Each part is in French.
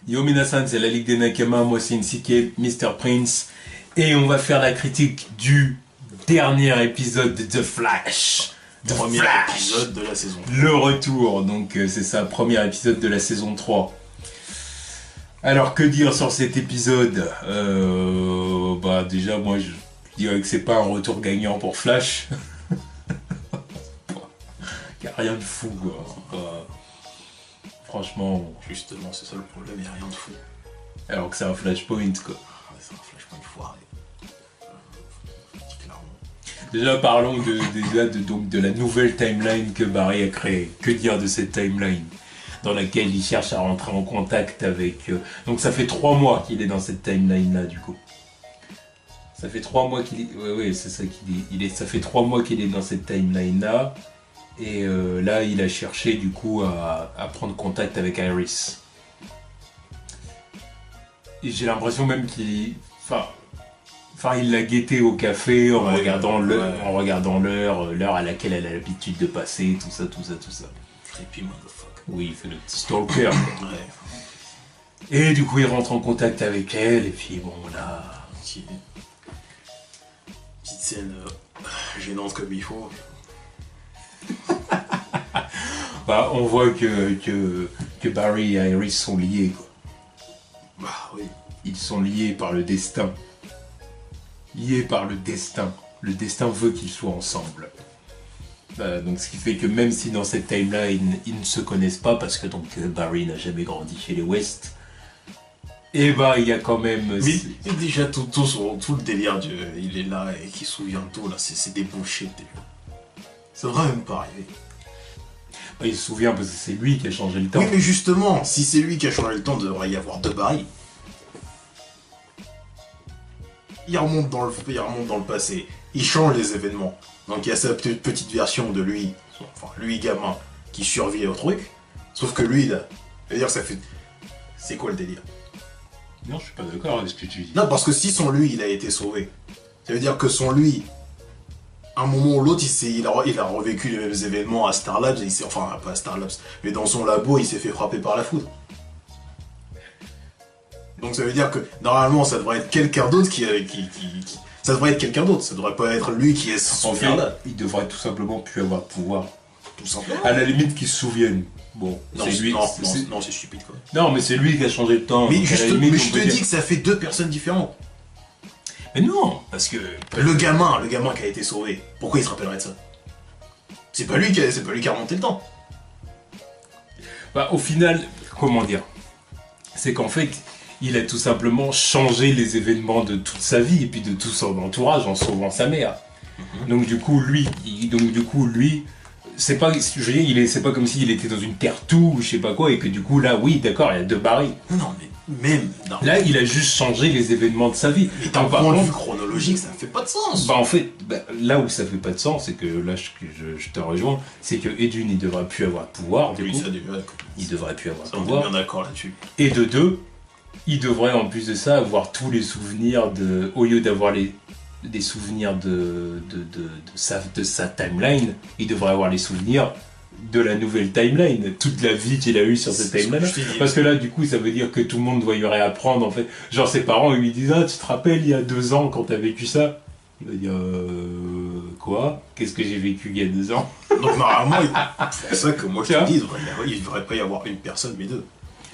Yo Minasan, c'est la Ligue des Nakama, moi c'est Insike, Mr. Prince, et on va faire la critique du dernier épisode de The Flash. Premier épisode de la saison 3. Le retour, donc c'est ça, premier épisode de la saison 3. Alors que dire sur cet épisode bah déjà moi je dirais que c'est pas un retour gagnant pour Flash. Y a rien de fou quoi. Franchement. Justement, c'est ça le problème, il n'y a rien de fou. Alors que c'est un Flashpoint quoi. C'est un Flashpoint foiré. Clairement. Déjà parlons de la nouvelle timeline que Barry a créée. Que dire de cette timeline dans laquelle il cherche à rentrer en contact avec... Donc ça fait 3 mois qu'il est dans cette timeline là du coup. Ça fait 3 mois qu'il est... Ouais, c'est ça qu'il dit. Ça fait 3 mois qu'il est dans cette timeline là. Et là, il a cherché du coup à prendre contact avec Iris. Et j'ai l'impression même qu'il... Enfin, il l'a guetté au café en regardant l'heure à laquelle elle a l'habitude de passer, tout ça. Creepy motherfucker. Oui, il fait le petit stalker. Ouais. Et du coup, il rentre en contact avec elle, et puis bon, là... Petite scène gênante comme il faut. Bah, on voit que Barry et Iris sont liés, quoi. Bah oui. Ils sont liés par le destin. Liés par le destin. Le destin veut qu'ils soient ensemble. Donc ce qui fait que même si dans cette timeline, ils ne se connaissent pas, parce que donc Barry n'a jamais grandi chez les West, et bah il y a quand même... Mais déjà tout le délire il est là et qui se souvient de tout, là, c'est des bullshit déjà. Ça devrait même pas arriver. Bah, il se souvient parce que c'est lui qui a changé le temps. Oui mais justement, si c'est lui qui a changé le temps, il devrait y avoir 2 Barry. Il remonte dans le passé, il change les événements. Donc il y a sa petite version de lui, enfin lui gamin, qui survit au truc. Sauf que lui là, c'est-à-dire ça fait... C'est quoi le délire? Non, je suis pas d'accord avec ce que tu dis. Non, parce que si son lui, il a été sauvé, ça veut dire que son lui, à un moment ou l'autre, il a revécu les mêmes événements à Star Labs, enfin pas à Star Labs, mais dans son labo, il s'est fait frapper par la foudre. Donc ça veut dire que normalement, ça devrait être quelqu'un d'autre ça devrait être quelqu'un d'autre, ça devrait pas être lui qui est son fait, là. il devrait tout simplement plus avoir de pouvoir. Tout simplement. À la limite qu'il se souvienne. Bon, Non, c'est lui. non, c'est stupide quoi. Non, mais c'est lui qui a changé le temps. Mais, donc, à la limite, je te dis que ça fait 2 personnes différentes. Mais non, parce que... Le gamin qui a été sauvé, pourquoi il se rappellerait de ça? C'est pas lui qui a remonté le temps. Bah, au final, comment dire? C'est qu'en fait, il a tout simplement changé les événements de toute sa vie et puis de tout son entourage en sauvant sa mère. Donc du coup, lui, c'est pas, je veux dire, c'est pas comme s'il était dans une terre tout ou je sais pas quoi et que du coup là, oui, d'accord, il y a 2 Barry. Non, mais même... Non. Là, il a juste changé les événements de sa vie. Et d'un point de vue chronologique, ça fait pas de sens. Bah en fait, là où ça fait pas de sens, c'est que là, je te rejoins, c'est que Edwin, il devrait plus avoir de pouvoir. Du coup, il devrait plus avoir de pouvoir. On est bien d'accord là-dessus. Et de 2, il devrait en plus de ça avoir tous les souvenirs de... Au lieu d'avoir des souvenirs de sa timeline, il devrait avoir les souvenirs de la nouvelle timeline, toute la vie qu'il a eue sur cette timeline. Parce que là, du coup, ça veut dire que tout le monde doit y réapprendre, en fait. Genre, ses parents, ils lui disent « Ah, tu te rappelles, il y a 2 ans, quand t'as vécu ça ?» Il va dire « Quoi ? Qu'est-ce que j'ai vécu il y a 2 ans ?» Donc, normalement, c'est ça que moi je te dis, il devrait pas y avoir une personne, mais 2.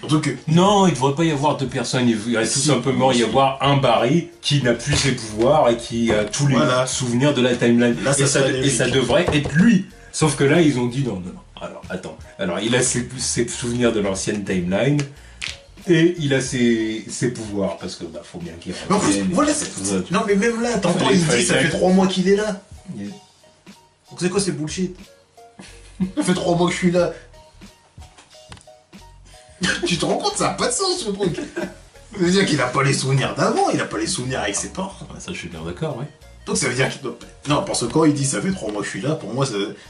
Surtout que... Non, il devrait pas y avoir 2 personnes, il devrait tout simplement y avoir un Barry qui n'a plus ses pouvoirs et qui a tous les souvenirs de la timeline. Là, et ça devrait être lui. Sauf que là, ils ont dit non. Alors, attends. Alors, il a ses souvenirs de l'ancienne timeline et il a ses pouvoirs parce que bah faut bien qu'il revienne. Voilà, non mais même là, t'entends, il dit ça fait 3 mois qu'il est là. Yeah. Donc c'est quoi ces bullshit? Ça fait 3 mois que je suis là. Tu te rends compte, ça n'a pas de sens ce truc. Ça veut dire qu'il a pas les souvenirs d'avant, il a pas les souvenirs avec ses parents. Ça, je suis bien d'accord, ouais. Donc ça veut dire qu'il doit... Non, parce que quand il dit ça fait 3 mois que je suis là, pour moi,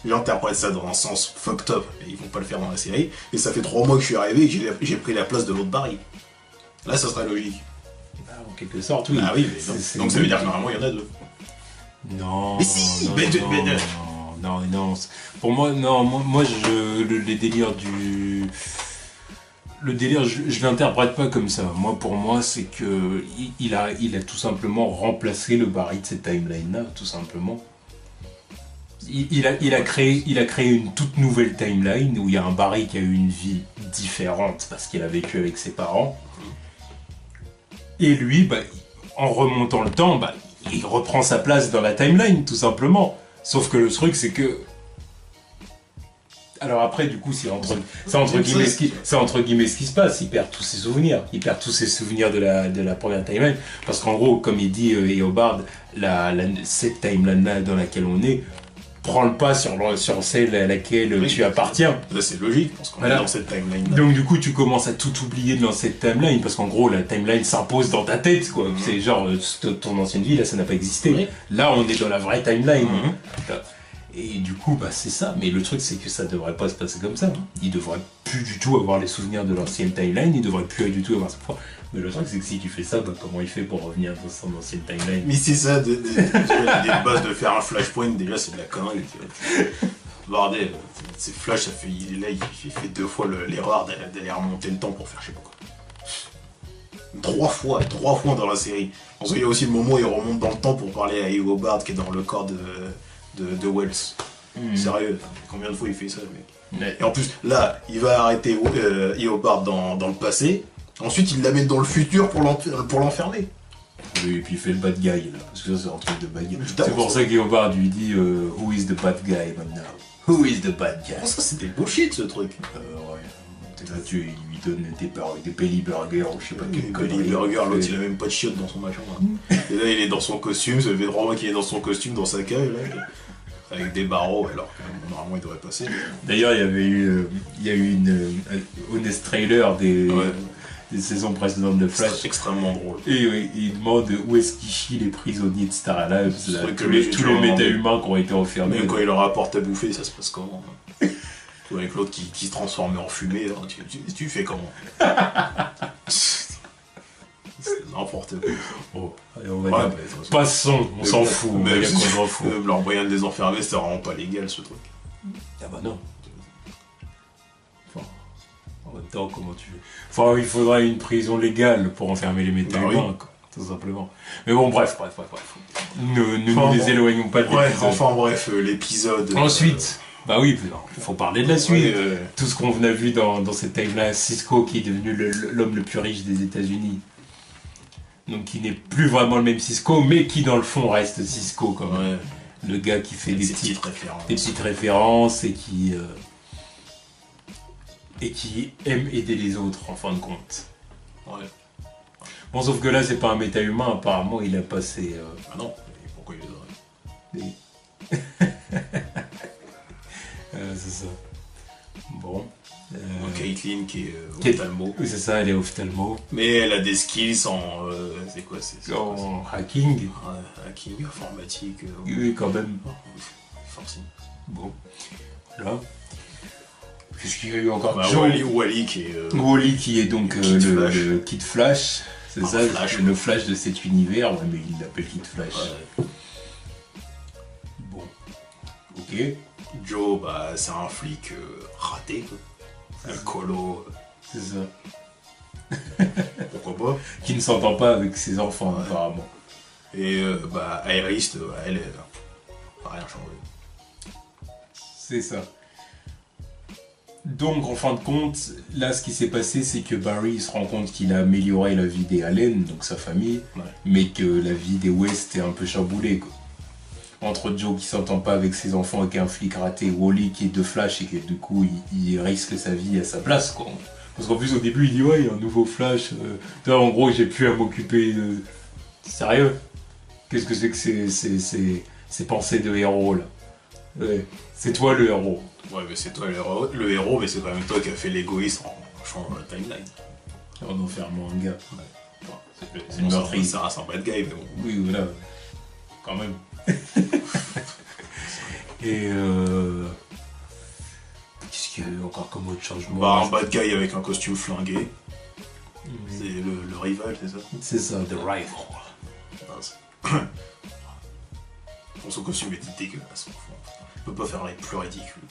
j'interprète ça dans un sens fucked up, et ils vont pas le faire dans la série, et ça fait 3 mois que je suis arrivé et que j'ai pris la place de l'autre Barry. Là, ça serait logique. Bah, en quelque sorte, oui. Ah oui, mais non. Donc ça veut dire que normalement, il y en a 2. Non. Mais si, non. Pour moi, non, moi les délires du... le délire, je l'interprète pas comme ça. Moi, pour moi, c'est que il a tout simplement remplacé le Barry de cette timeline-là, tout simplement. Il a créé une toute nouvelle timeline où il y a un Barry qui a eu une vie différente parce qu'il a vécu avec ses parents. Et lui, bah, en remontant le temps, bah, il reprend sa place dans la timeline, tout simplement. Sauf que le truc, c'est que... Alors après, du coup, c'est entre guillemets ce qui se passe. Il perd tous ses souvenirs. Il perd tous ses souvenirs de la première timeline. Parce qu'en gros, comme il dit Eobard, cette timeline-là dans laquelle on est, prend le pas sur celle à laquelle tu appartiens. Là, c'est logique, parce qu'on est dans cette timeline. Donc du coup, tu commences à tout oublier dans cette timeline, parce qu'en gros, la timeline s'impose dans ta tête, quoi. C'est genre, ton ancienne vie, là, ça n'a pas existé. Oui. Là, on est dans la vraie timeline. Et du coup, bah, c'est ça. Mais le truc, c'est que ça devrait pas se passer comme ça. Il devrait plus du tout avoir les souvenirs de l'ancienne timeline, il devrait plus du tout avoir sa foi. Mais le truc, c'est que si tu fais ça, bah, comment il fait pour revenir dans son ancienne timeline? Mais c'est ça, des bases de faire un flashpoint, déjà, c'est de la connerie. Bordel, c'est Flash, ça fait, il est là, il fait 2 fois l'erreur d'aller remonter le temps pour faire je sais pas quoi. 3 fois dans la série. Parce qu'il y a aussi le moment où il remonte dans le temps pour parler à Eobard qui est dans le corps de Wells. Sérieux, combien de fois il fait ça, le mec? Et en plus, là, il va arrêter Eobard dans le passé. Ensuite, il l'amène dans le futur pour l'enfermer. Oui, et puis il fait le bad guy, là. Parce que ça, c'est un truc de bad guy. C'est pour ça qu'Eobard lui dit Who is the bad guy maintenant? Who is the bad guy? Oh, ça, c'est des bullshit, ce truc. Ouais. Là, tu lui donnes des belly burgers ou je sais pas quel Belly burger, l'autre, il a même pas de chiottes dans son machin. Là. Et là, il est dans son costume, ça fait 3 mois qu'il est dans son costume, dans sa cage, là. Avec des barreaux, alors que normalement il devrait passer. D'ailleurs, il y a eu une honest trailer des saisons précédentes de Flash. C'est extrêmement drôle. Et oui, il demande où est-ce qu'ils chient les prisonniers de Star Alive, tous les méta-humains qui ont été enfermés. Même quand il leur apporte à bouffer, ça se passe comment? Avec l'autre qui se transforme en fumée, là, tu fais comment? C'est n'importe quoi. Oh, allez, on va dire, passons, on s'en fout. Même leur moyen de les enfermer, c'était vraiment pas légal, ce truc. Ah bah non. Enfin, en même temps, comment tu veux? Enfin, il faudrait une prison légale pour enfermer les méta-humains, quoi, tout simplement. Mais bon, bref. Nous les éloignons pas de l'épisode. Enfin bref, l'épisode... Ensuite... Bah oui, il faut parler de la suite. Tout ce qu'on a vu dans cette time-là, Cisco qui est devenu l'homme le plus riche des États-Unis. Donc qui n'est plus vraiment le même Cisco, mais qui dans le fond reste Cisco quand même. Ouais. Le gars qui fait des petites références et qui aime aider les autres en fin de compte. Ouais. Bon, sauf que là, c'est pas un méta-humain, apparemment, il a passé... Ah non, pourquoi il les aurait c'est ça. Bon. Caitlyn qui est ophtalmo. Oui, c'est ça, elle est ophtalmo. Mais elle a des skills en... c'est quoi en hacking. Hacking, informatique. Oui, quand même. Forcément. Bon. Voilà. Qu'est-ce qu'il y a eu encore? Wally qui est... Wally qui est donc le Kid Flash. C'est ça, le Flash de cet univers. Ouais, mais il l'appelle Kid Flash. Ouais. Bon. Ok. Joe, bah, c'est un flic raté, quoi. Un colo. C'est ça. Pourquoi pas? Qui ne s'entend pas avec ses enfants, apparemment. Et bah, Iris, elle n'a rien changé. C'est ça. Donc, en fin de compte, là, ce qui s'est passé, c'est que Barry se rend compte qu'il a amélioré la vie des Allen, donc sa famille, mais que la vie des West est un peu chamboulée, quoi. Entre Joe qui s'entend pas avec ses enfants avec un flic raté, Wally qui est de Flash et qui du coup il risque sa vie à sa place, quoi. Parce qu'en plus au début il dit ouais il y a un nouveau Flash, en gros j'ai plus à m'occuper de... Sérieux? Qu'est-ce que c'est que ces pensées de héros là? Ouais, c'est toi le héros. Ouais mais c'est toi le héros, mais c'est quand même toi qui as fait l'égoïsme en changeant la timeline. En enfermant un gars. Ouais. C'est le meurtrier, ça reste un bad guy mais bon. Oui voilà, quand même. Et qu'est-ce qu'il y a eu encore comme autre changement? Bah un bad guy avec un costume flingué. C'est le rival, c'est ça? C'est ça, the rival. Son costume était dégueulasse. On peut pas faire plus ridicule.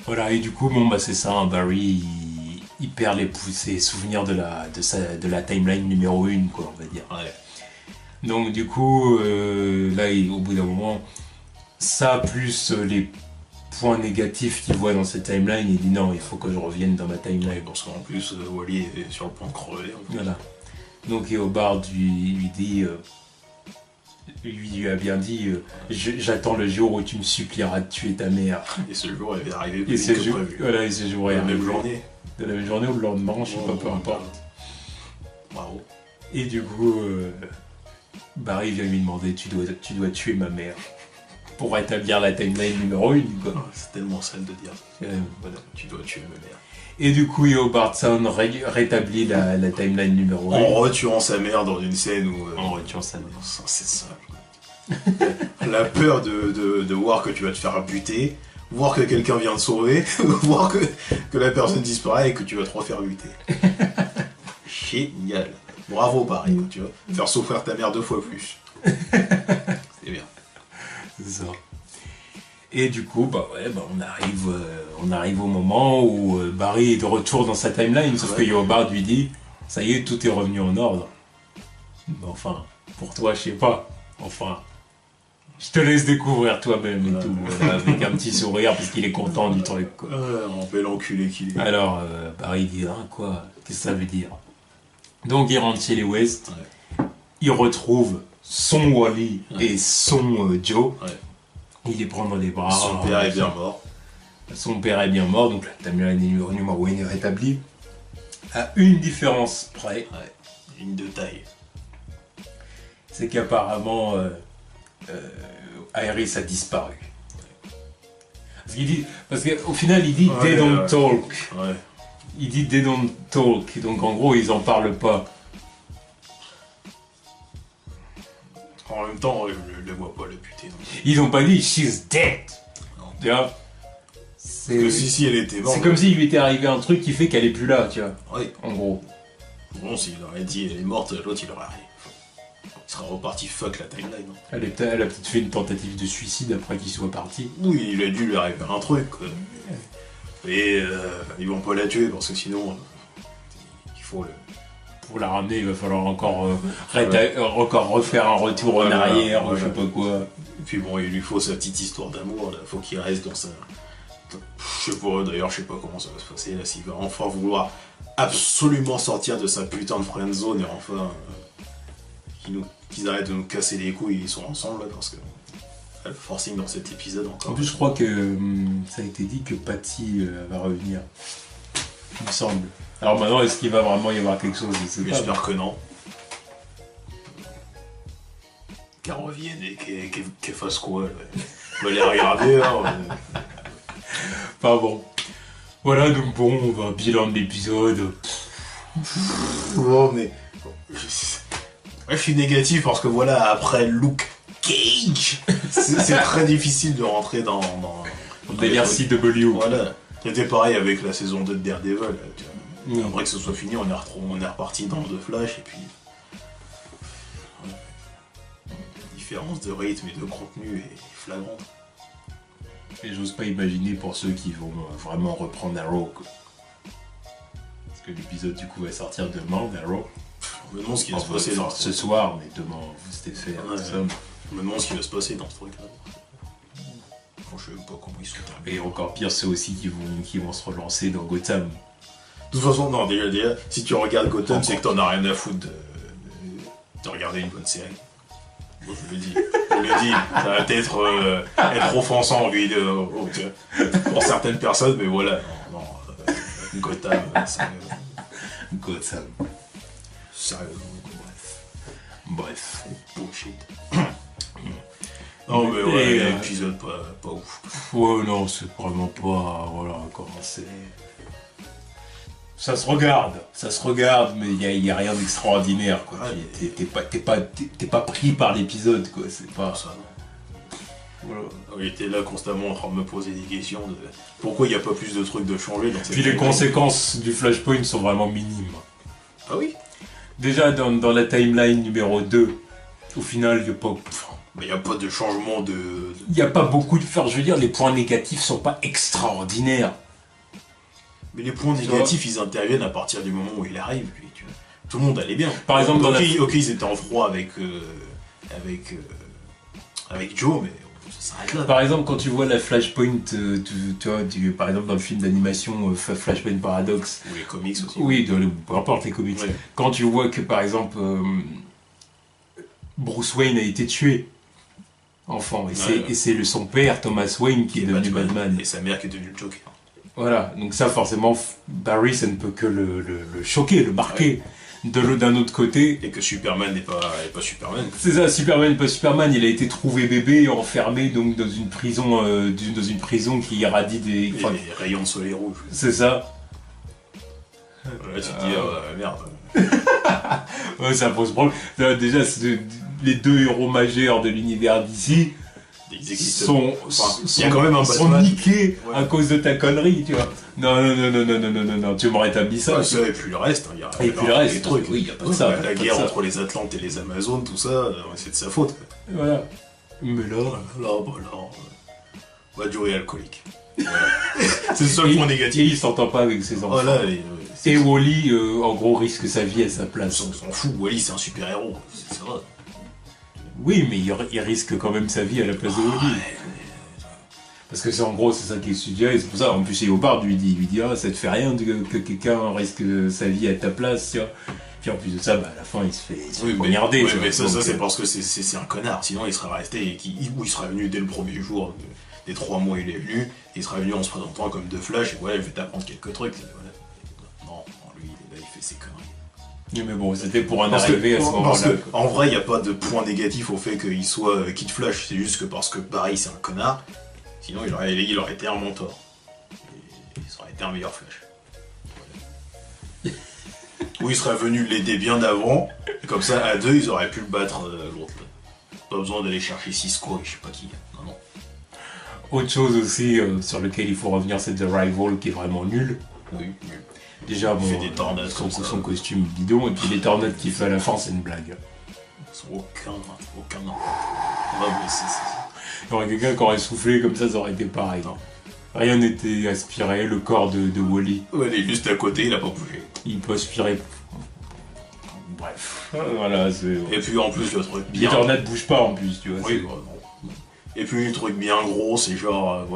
Voilà, et du coup, bon bah c'est ça, hein, Barry il perd ses souvenirs de la timeline numéro 1, quoi, on va dire. Ouais. Donc du coup, là, au bout d'un moment, ça plus les points négatifs qu'il voit dans cette timeline, il dit non, il faut que je revienne dans ma timeline. Parce qu'en plus, Wally est sur le point de crever. Voilà. Donc Eobard lui dit, lui a bien dit, j'attends le jour où tu me supplieras de tuer ta mère. Et ce jour est arrivé Et plus ce vite que jour, prévu. voilà, et ce jour est La même arrivé. journée. De la même journée ou le lendemain, je sais pas, peu importe. Bravo. Et du coup, Barry vient lui demander, tu dois tuer ma mère pour rétablir la timeline numéro 1, quoi. C'est tellement sale de dire. Voilà. Tu dois tuer ma mère. Et du coup, Eobard Sound rétablit la timeline numéro 1. En retuant sa mère dans une scène où... En retuant sa mère. C'est ça. La peur de voir que tu vas te faire buter, voir que quelqu'un vient te sauver, voir que la personne disparaît et que tu vas te refaire buter. Génial. Bravo Paris, tu vois. Faire souffrir ta mère 2 fois plus. C'est bien. C'est ça. Et du coup, on arrive au moment où Barry est de retour dans sa timeline, sauf que Eobard lui dit, ça y est, tout est revenu en ordre. Mais enfin, pour toi, je sais pas. Enfin, je te laisse découvrir toi-même et tout, voilà, avec un petit sourire parce qu'il est content du truc, quoi. En bel enculé qu'il est. Alors, Barry dit, hein, quoi, qu'est-ce que ça veut dire? Donc il rentre chez les West, il retrouve son Wally et son Joe. Il les prend dans les bras. Son père est bien mort. Son père est bien mort, donc la timeline numéro 1 est rétablie. À une différence près. Une de taille. C'est qu'apparemment, Iris a disparu. Parce qu'au final, il dit they don't talk. Ouais. Il dit they don't talk. Donc en gros, ils en parlent pas. En même temps, je ne le vois pas le buter. Ils n'ont pas dit she's dead. Non. Tu vois? Parce que si elle était morte. C'est comme s'il lui était arrivé un truc qui fait qu'elle est plus là, tu vois. Oui. En gros. Bon, s'il aurait dit elle est morte, l'autre il aurait. Il serait reparti fuck la timeline. Hein. Elle a peut-être fait une tentative de suicide après qu'il soit parti. Oui, il a dû lui arriver un truc. Quoi. Et ils vont pas la tuer parce que sinon, il faut le. Pour la ramener, il va falloir encore refaire un retour en arrière, je sais pas quoi. Et puis bon, il lui faut sa petite histoire d'amour, là. Faut qu'il reste dans sa. Je sais pas, d'ailleurs, je sais pas comment ça va se passer, là, s'il va enfin vouloir absolument sortir de sa putain de friendzone et enfin. Qu'ils arrêtent de nous casser les couilles, ils sont ensemble, là, parce que. Le forcing dans cet épisode encore. En plus, je crois que ça a été dit que Patty va revenir. Il me semble. Alors maintenant, est-ce qu'il va vraiment y avoir quelque chose? J'espère que non. Qu'elle revienne et qu'elle fasse quoi là. On va les regarder là. Enfin bon. Voilà, donc bon, on va bilan de l'épisode. Bon, mais. Je suis négatif parce que voilà, après Luke Cage, c'est très difficile de rentrer dans délire CW. Voilà. C'était pareil avec la saison 2 de Daredevil. Tu vois. Après que ce soit fini, on est reparti dans The Flash et puis. La différence de rythme et de contenu est flagrante. Et j'ose pas imaginer pour ceux qui vont vraiment reprendre Arrow, quoi. Parce que l'épisode du coup va sortir demain d'Arrow. Je me demande ce qui va se passer dans ce soir, mais demain, c'était fait. Je me demande ce qui va se passer dans ce truc-là. Je sais même pas comment ils sont terminés. Et encore pire, ceux aussi qui vont se relancer dans Gotham. De toute façon, non, déjà, si tu regardes Gotham, c'est que t'en as rien à foutre de regarder une bonne série. Moi, je le dis. Ça va peut-être être offensant, lui, pour certaines personnes, mais voilà. Non, Gotham, Gotham. Sérieusement, Bref. bullshit. Non, mais ouais, l'épisode pas ouf. Ouais, non, c'est vraiment pas. Voilà, comment c'est. Ça se regarde, mais il y a rien d'extraordinaire, quoi. T'es pas pris par l'épisode, quoi. C'est pas ça. Voilà. Il était là constamment en train de me poser des questions de pourquoi il n'y a pas plus de trucs de changer dans cette. Puis les conséquences du Flashpoint sont vraiment minimes. Ah oui. Déjà dans la timeline numéro 2, au final, il n'y a pas. Mais il n'y a pas de changement de. Il n'y a pas beaucoup de. Je veux dire, les points négatifs sont pas extraordinaires. Mais les points négatifs, ils interviennent à partir du moment où il arrive, lui, tu vois. Tout le monde allait bien. Par exemple, ok, ils étaient en froid avec Joe, mais ça s'arrête là. Par exemple, quand tu vois la Flashpoint, tu vois, par exemple dans le film d'animation Flashpoint Paradox. Ou les comics aussi. Oui, peu importe les comics. Ouais. Quand tu vois que par exemple Bruce Wayne a été tué, enfant, et c'est son père, Thomas Wayne, qui est devenu Batman. Et sa mère qui est devenue le Joker. Voilà, donc ça forcément, Barry, ça ne peut que le choquer, le marquer. Ouais. D'un autre côté... Et que Superman n'est pas Superman. C'est ça, Superman n'est pas Superman, il a été trouvé bébé, enfermé donc dans une prison, qui irradie des... Enfin, des rayons de soleil rouge. C'est ça. Là, tu te dis, merde. Ouais, ça pose problème. Déjà, les deux héros majeurs de l'univers d'ici sont niqués à cause de ta connerie, tu vois. Non, tu m'aurais établi ça. Ça et puis le reste, il y a les trucs. Oui, il n'y a pas de ça. La guerre entre les Atlantes et les Amazones, tout ça, c'est de sa faute. Voilà. Mais là, Joe est alcoolique. Voilà. C'est le seul point négatif. Et il s'entend pas avec ses enfants. Voilà, et Wally, en gros, risque sa vie à sa place. On s'en fout, Wally c'est un super héros, c'est vrai. Oui, mais il risque quand même sa vie à la place de Wally. Parce que en gros, c'est ça qui est suggéré, c'est pour ça. En plus, Léopard lui dit ça te fait rien que quelqu'un risque sa vie à ta place, tu vois. Puis en plus de ça, à la fin, il se fait poignarder. Oui, mais ça c'est parce que c'est un connard. Sinon, il serait resté il serait venu dès le premier jour des 3 mois, il est venu. Il serait venu en se présentant comme The Flash. Et voilà, je vais t'apprendre quelques trucs. Voilà. Non, lui, il fait ses conneries. Mais bon, c'était pour en arriver à ce moment-là. En vrai, il n'y a pas de point négatif au fait qu'il soit Kid Flash. C'est juste que parce que Barry, c'est un connard. Sinon, il aurait été un mentor. Et il aurait été un meilleur Flash. Ou il serait venu l'aider bien d'avant. Et comme ça, à deux, ils auraient pu le battre l'autre. Pas besoin d'aller chercher Cisco et je sais pas qui. Non. Autre chose aussi sur lequel il faut revenir, c'est The Rival qui est vraiment nul. Oui. Déjà, il fait des tornades son costume bidon, et puis les tornades qu'il fait à la fin, c'est une blague. Aucun. Il y aurait quelqu'un qui aurait soufflé comme ça aurait été pareil. Non. Rien n'était aspiré, le corps de Wally. Ouais, il est juste à côté, il a pas bougé. Il peut aspirer. Bref, voilà, c'est... Et puis en plus, le truc bien... Les tornades bougent pas en plus, tu vois. Oui, non. Et puis le truc bien gros, c'est genre,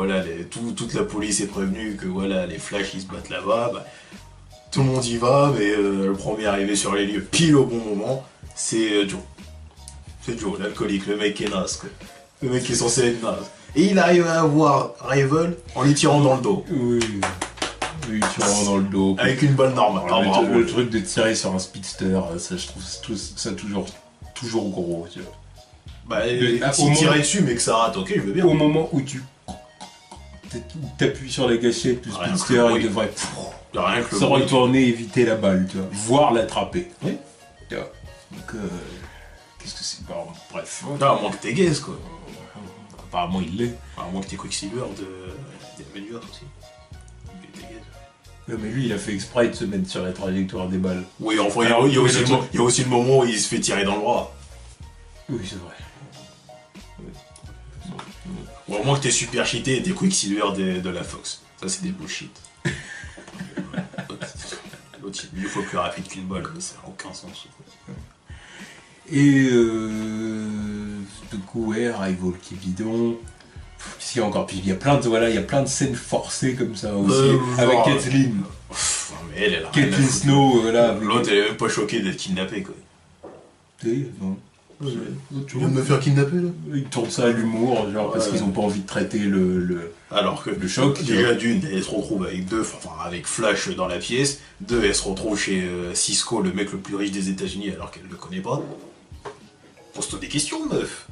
toute la police est prévenue que les flashs ils se battent là-bas. Tout le monde y va, mais le premier arrivé sur les lieux pile au bon moment, c'est Joe. C'est Joe, l'alcoolique, le mec qui est naze, quoi. Le mec qui est censé être naze. Et il arrive à avoir Rival en lui tirant dans le dos. Oui, tirant dans le dos. Avec une balle normale. Le truc de tirer sur un speedster, ça, je trouve ça toujours gros, tu vois. Si tirer dessus mais que ça rate, ok, je veux bien. Au moment où tu t'appuies sur la gâchette, le speedster, il devrait se retourner, éviter la balle, tu vois, voire l'attraper. Oui. Tu vois. Donc, qu'est-ce que c'est? Bref. À moins que t'es gaze, quoi. Apparemment, il l'est. À moins que t'es Quicksilver des Avengers aussi. Il était gaze. Mais lui, il a fait exprès de se mettre sur la trajectoire des balles. Oui, enfin, il y a aussi le moment où il se fait tirer dans le bras. Oui, c'est vrai. Ou à moins que t'es super cheaté et t'es Quicksilver de la Fox. Ça, c'est des bullshit. L'autre, il est 1000 fois plus rapide qu'une balle, ça n'a aucun sens. Et du coup, Rival qui est bidon. Qu'est-ce qu'il y a encore? Puis il y a plein de scènes forcées comme ça aussi. Avec Kathleen. Mais elle a Kathleen Snow, L'autre, elle est même pas choquée d'être kidnappée, quoi. Non. Tu viens de me faire kidnapper, là? Ils tournent ça à l'humour, genre parce qu'ils ont pas envie de traiter Alors que le choc. Déjà d'une, elle se retrouve avec Flash dans la pièce. Deux, elle se retrouve chez Cisco, le mec le plus riche des États-Unis, alors qu'elle le connaît pas. Pose-toi des questions, meuf.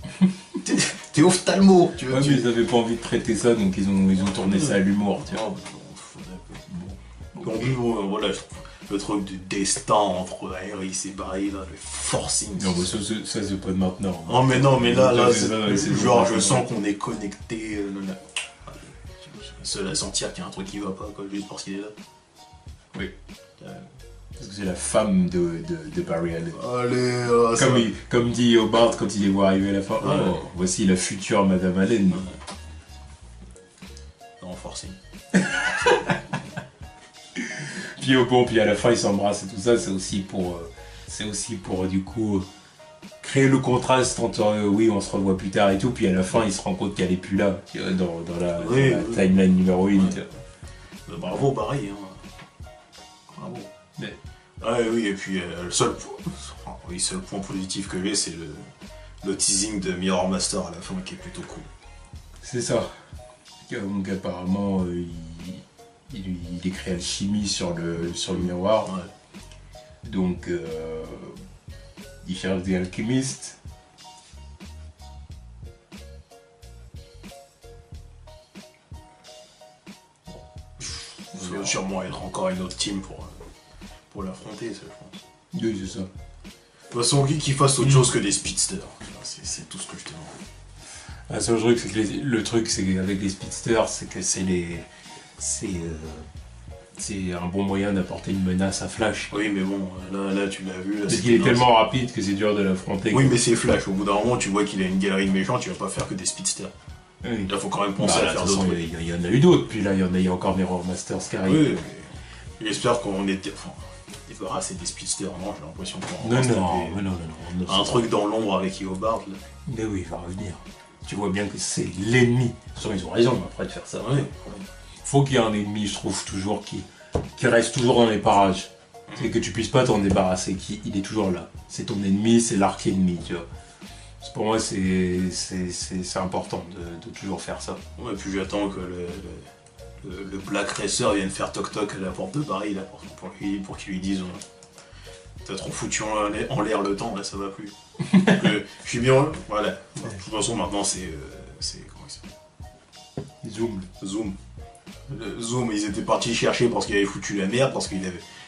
T'es ophtalmo, tu vois. Ouais, mais ils avaient pas envie de traiter ça, donc ils ont tourné ça à l'humour, tu vois. Voilà, le truc du destin entre Iris et Barry, là, le forcing. Non, ça c'est pas de maintenant. Non, mais là, genre, je sens qu'on est connecté. Seul à sentir qu'il y a un truc qui va pas, quoi, juste parce qu'il est là. Oui. Parce que c'est la femme de Barry Allen. Allez, comme dit Hobart quand il les voit arriver à la fin. Ouais. Oh, voici la future Madame Allen. Non, forcing. puis à la fin ils s'embrassent et tout ça, c'est aussi pour du coup créer le contraste entre oui on se revoit plus tard et tout, puis à la fin il se rend compte qu'elle est plus là dans la timeline numéro 1. Ouais. Bravo, pareil. Hein. Bravo. Mais... Ouais, oui, et puis seul point positif que j'ai, c'est le teasing de Mirror Master à la fin qui est plutôt cool. C'est ça. Donc apparemment il écrit alchimie sur le miroir. Ouais. Donc il cherche des alchimistes. Il va sûrement être encore une autre team pour l'affronter, ça, je pense. Oui, c'est ça. De toute façon, qu'il fasse autre chose que des speedsters. C'est tout ce que je te demande. Ah, c'est le truc, c'est qu'avec les speedsters, c'est que c'est un bon moyen d'apporter une menace à Flash. Oui, mais bon, là tu l'as vu. Parce qu'il est tellement rapide que c'est dur de l'affronter. Oui, mais c'est Flash. Au bout d'un moment, tu vois qu'il a une galerie de méchants, tu vas pas faire que des speedsters. Oui. Là, faut quand même penser à faire d'autres. Il y en a eu d'autres, puis là, il y a encore Mirror Masters qui arrivent. Oui, mais j'espère qu'on était. Enfin, débarrassé des speedsters, non, j'ai l'impression qu'on non. Un truc dans l'ombre avec Eobard, là. Mais oui, il va revenir. Tu vois bien que c'est l'ennemi. Ils ont raison après de faire ça. Oui. Faut qu'il y ait un ennemi, je trouve, toujours qui reste toujours dans les parages. C'est que tu puisses pas t'en débarrasser, il est toujours là. C'est ton ennemi, c'est l'arc-ennemi, tu vois. Pour moi, c'est important de toujours faire ça. Ouais, puis j'attends que le Black Racer vienne faire toc-toc à la porte de Paris, là, pour qu'il lui dise t'as trop foutu en l'air le temps, là, ça va plus. Je suis bien, voilà. De toute façon, maintenant, c'est comment il s'appelle ? Zoom. Le Zoom, ils étaient partis chercher parce qu'il avait foutu la merde, parce qu'il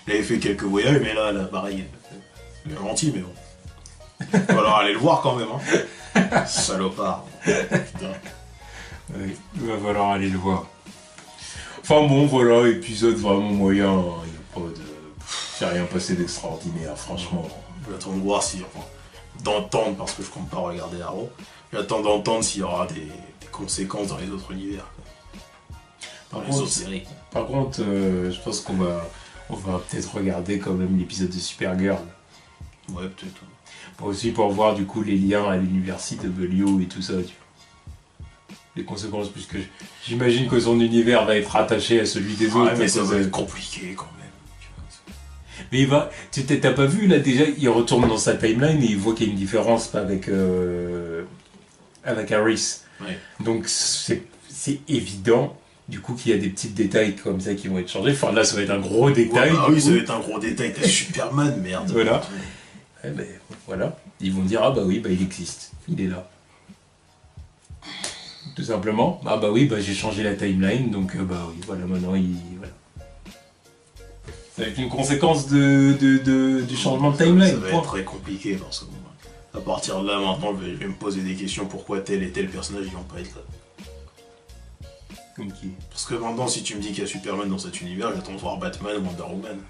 avait fait quelques voyages, mais là pareil, il est gentil, mais bon. Il va falloir aller le voir quand même, hein. Salopard. Putain. Oui, il va falloir aller le voir. Enfin bon, voilà, épisode vraiment moyen, hein. Il n'y a pas de... Il n'y a rien passé d'extraordinaire, franchement. J'attends de voir si... Enfin, d'entendre, parce que je compte pas regarder Arrow, j'attends d'entendre s'il y aura des conséquences dans les autres univers. Dans les autres séries. Par contre, je pense qu'on va peut-être regarder quand même l'épisode de Supergirl. Ouais, peut-être. Aussi pour voir du coup les liens à l'université de Belio et tout ça. Tu vois. Les conséquences, puisque j'imagine que son univers va être rattaché à celui des autres. Mais ça va être compliqué quand même. Mais t'as pas vu là déjà, il retourne dans sa timeline et il voit qu'il y a une différence avec Harris. Ouais. Donc c'est évident du coup qu'il y a des petits détails comme ça qui vont être changés. Enfin là ça va être un gros détail. Ouais, oui, ça va être un gros détail. T'as Superman, merde. Voilà. Ouais, ben, voilà. Ils vont dire ah bah oui, bah il existe, il est là. Tout simplement. Ah bah oui, bah j'ai changé la timeline, donc bah oui, voilà, maintenant voilà. Ça va être une conséquence du changement de timeline. Ça va être très compliqué dans ce moment. À partir de là, maintenant, je vais me poser des questions pourquoi tel et tel personnage ils vont pas être là. Comme qui ? Parce que maintenant, si tu me dis qu'il y a Superman dans cet univers, j'attends de voir Batman ou Wonder Woman.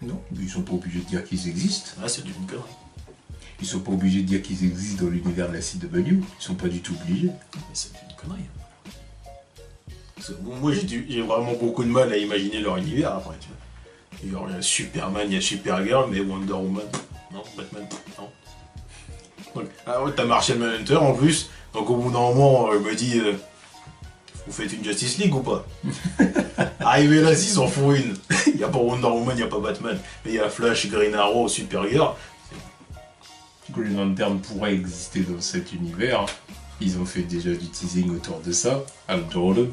Non, ils sont pas obligés de dire qu'ils existent. Ah, c'est une connerie. Ils sont pas obligés de dire qu'ils existent dans l'univers de la CW. Ils sont pas du tout obligés. Mais c'est une connerie. Bon, moi, j'ai vraiment beaucoup de mal à imaginer leur univers après, tu vois. Genre, il y a Superman, il y a Supergirl, mais Wonder Woman, non, Batman, non. Donc, ah ouais, t'as Martian Manhunter en plus, donc au bout d'un moment, je me dis, vous faites une Justice League ou pas? Arrivé là, s'ils en font une, il n'y a pas Wonder Woman, il n'y a pas Batman, mais il y a Flash, Green Arrow, Supergirl. Green Lantern pourrait exister dans cet univers. Ils ont fait déjà du teasing autour de ça, à Jordan.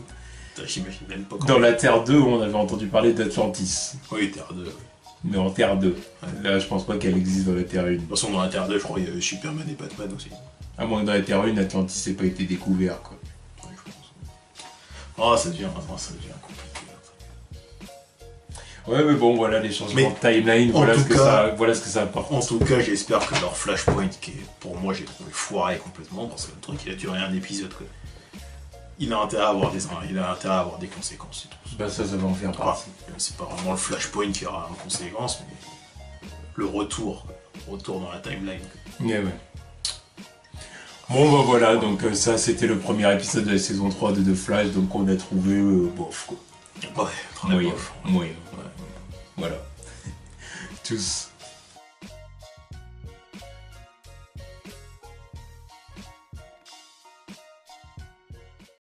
J'imagine même pas. Dans la Terre 2, on avait entendu parler d'Atlantis. Oui, Terre 2. Mais en Terre 2. Ouais. Là, je pense pas qu'elle existe dans la Terre 1. De toute façon, dans la Terre 2, je crois qu'il y avait Superman et Batman aussi. À moins que dans la Terre 1, Atlantis n'ait pas été découvert, quoi. Oui, je pense. Ah, ça devient compliqué. Ouais, mais bon, voilà les changements de timeline, voilà ce que ça apporte. En tout cas, j'espère que leur Flashpoint, qui est, pour moi, j'ai trouvé foiré complètement, parce que le truc, il a duré un épisode, quoi. Il a intérêt à avoir des conséquences. Bah ça va en faire partie. C'est pas vraiment le Flashpoint qui aura une conséquence, mais le retour dans la timeline. Ouais. Bon bah voilà, donc ça c'était le premier épisode de la saison 3 de The Flash, donc on a trouvé bof quoi. Ouais, très bof. Moyen. Voilà. Tous.